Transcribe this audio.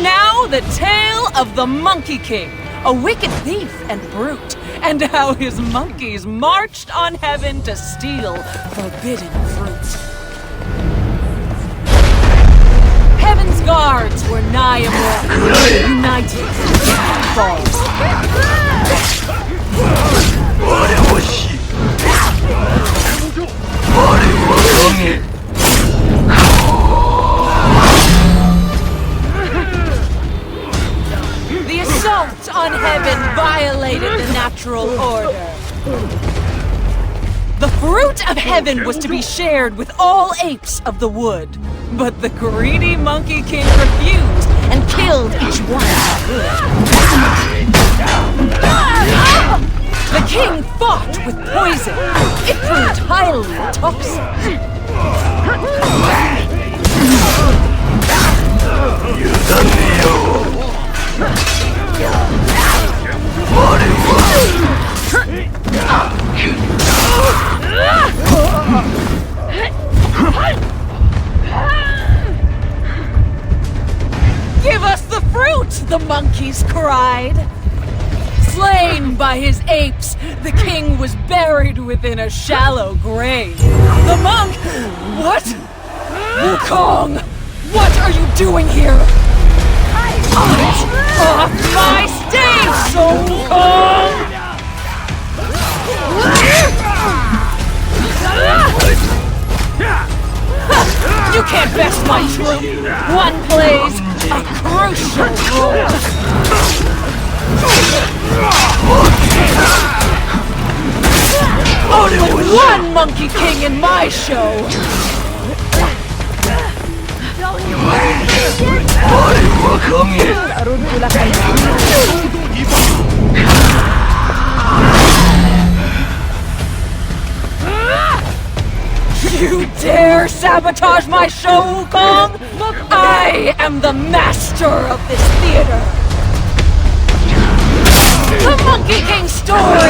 now the tale of the Monkey King, a wicked thief and brute, and how his monkeys marched on heaven to steal forbidden fruit. Heaven's guards were nigh immortal, united against falls. The assault on heaven violated the natural order. The fruit of heaven was to be shared with all apes of the wood. But the greedy Monkey King refused and killed each one. The king fought with poison. It proved highly toxic. Give us the fruit, the monkeys cried. Slain by his apes, the king was buried within a shallow grave. The monk... What? Wukong! What are you doing here? Off my stage, so Wukong! You can't best my troop! One plays a crucial role! Only one Monkey King in my show! You dare sabotage my show, Wukong? I am the master of this theater! The Monkey King story